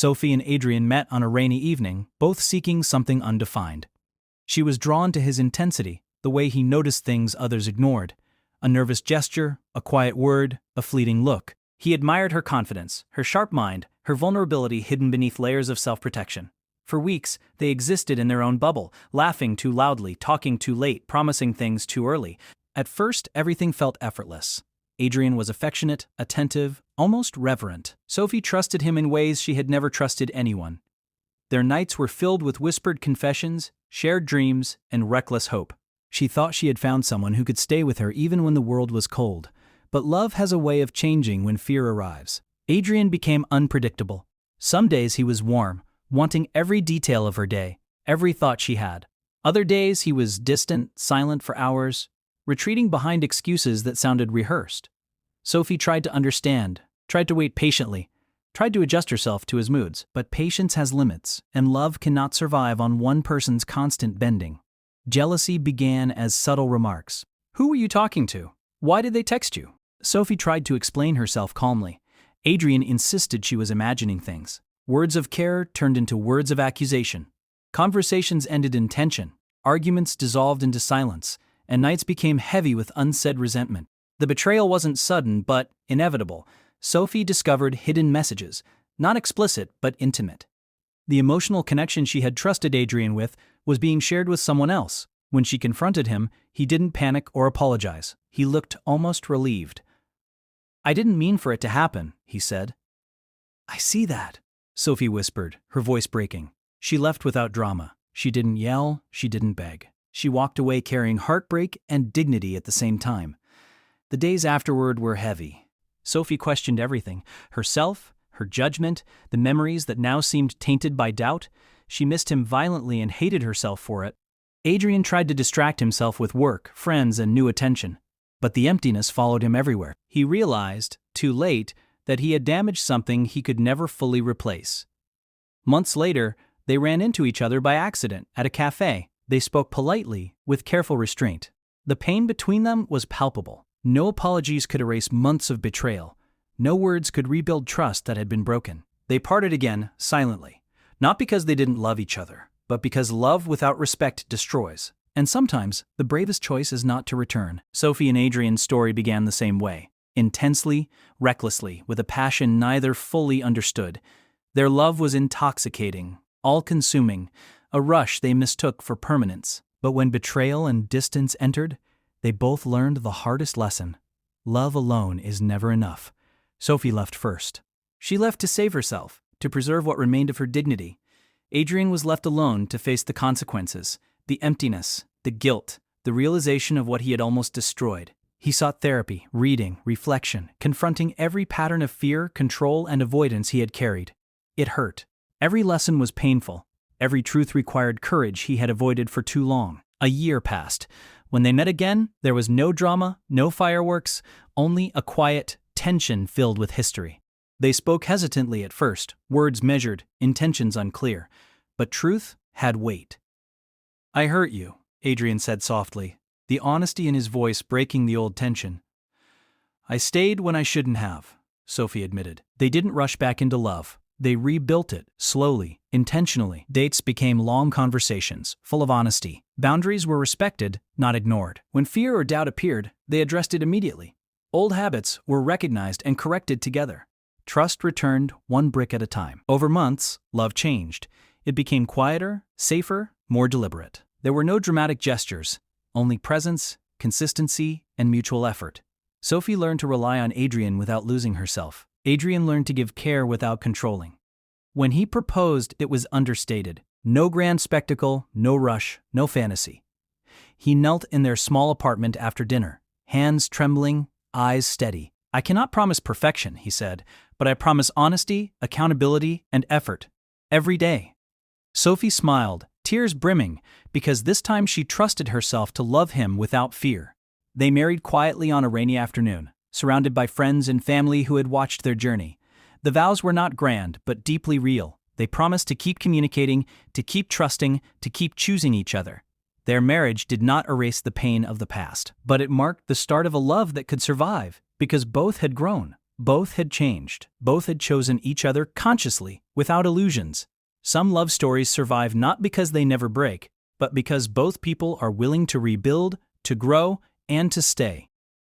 Sophie and Adrian met on a rainy evening, both seeking something undefined. She was drawn to his intensity, the way he noticed things others ignored. A nervous gesture, a quiet word, a fleeting look. He admired her confidence, her sharp mind, her vulnerability hidden beneath layers of self-protection. For weeks, they existed in their own bubble, laughing too loudly, talking too late, promising things too early. At first, everything felt effortless. Adrian was affectionate, attentive, almost reverent. Sophie trusted him in ways she had never trusted anyone. Their nights were filled with whispered confessions, shared dreams, and reckless hope. She thought she had found someone who could stay with her even when the world was cold. But love has a way of changing when fear arrives. Adrian became unpredictable. Some days he was warm, wanting every detail of her day, every thought she had. Other days he was distant, silent for hours, retreating behind excuses that sounded rehearsed. Sophie tried to understand, tried to wait patiently, tried to adjust herself to his moods. But patience has limits, and love cannot survive on one person's constant bending. Jealousy began as subtle remarks. "Who were you talking to? Why did they text you?" Sophie tried to explain herself calmly. Adrian insisted she was imagining things. Words of care turned into words of accusation. Conversations ended in tension, arguments dissolved into silence, and nights became heavy with unsaid resentment. The betrayal wasn't sudden, but inevitable. Sophie discovered hidden messages, not explicit but intimate. The emotional connection she had trusted Adrian with was being shared with someone else. When she confronted him, he didn't panic or apologize. He looked almost relieved. "I didn't mean for it to happen," he said. "I see that," Sophie whispered, her voice breaking. She left without drama. She didn't yell, she didn't beg. She walked away carrying heartbreak and dignity at the same time. The days afterward were heavy. Sophie questioned everything: herself, her judgment, the memories that now seemed tainted by doubt. She missed him violently and hated herself for it. Adrian tried to distract himself with work, friends, and new attention. But the emptiness followed him everywhere. He realized, too late, that he had damaged something he could never fully replace. Months later, they ran into each other by accident at a cafe. They spoke politely, with careful restraint. The pain between them was palpable. No apologies could erase months of betrayal. No words could rebuild trust that had been broken. They parted again, silently. Not because they didn't love each other, but because love without respect destroys. And sometimes, the bravest choice is not to return. Sophie and Adrian's story began the same way. Intensely, recklessly, with a passion neither fully understood. Their love was intoxicating, all-consuming, a rush they mistook for permanence. But when betrayal and distance entered, they both learned the hardest lesson. Love alone is never enough. Sophie left first. She left to save herself, to preserve what remained of her dignity. Adrian was left alone to face the consequences, the emptiness, the guilt, the realization of what he had almost destroyed. He sought therapy, reading, reflection, confronting every pattern of fear, control, and avoidance he had carried. It hurt. Every lesson was painful. Every truth required courage he had avoided for too long. A year passed. When they met again, there was no drama, no fireworks, only a quiet tension filled with history. They spoke hesitantly at first, words measured, intentions unclear. But truth had weight. "I hurt you," Adrian said softly, the honesty in his voice breaking the old tension. "I stayed when I shouldn't have," Sophie admitted. They didn't rush back into love. They rebuilt it, slowly, intentionally. Dates became long conversations, full of honesty. Boundaries were respected, not ignored. When fear or doubt appeared, they addressed it immediately. Old habits were recognized and corrected together. Trust returned one brick at a time. Over months, love changed. It became quieter, safer, more deliberate. There were no dramatic gestures, only presence, consistency, and mutual effort. Sophie learned to rely on Adrian without losing herself. Adrian learned to give care without controlling. When he proposed, it was understated. No grand spectacle, no rush, no fantasy. He knelt in their small apartment after dinner, hands trembling, eyes steady. "I cannot promise perfection," he said, "but I promise honesty, accountability, and effort. Every day." Sophie smiled, tears brimming, because this time she trusted herself to love him without fear. They married quietly on a rainy afternoon, surrounded by friends and family who had watched their journey. The vows were not grand, but deeply real. They promised to keep communicating, to keep trusting, to keep choosing each other. Their marriage did not erase the pain of the past, but it marked the start of a love that could survive, because both had grown. Both had changed. Both had chosen each other consciously, without illusions. Some love stories survive not because they never break, but because both people are willing to rebuild, to grow, and to stay.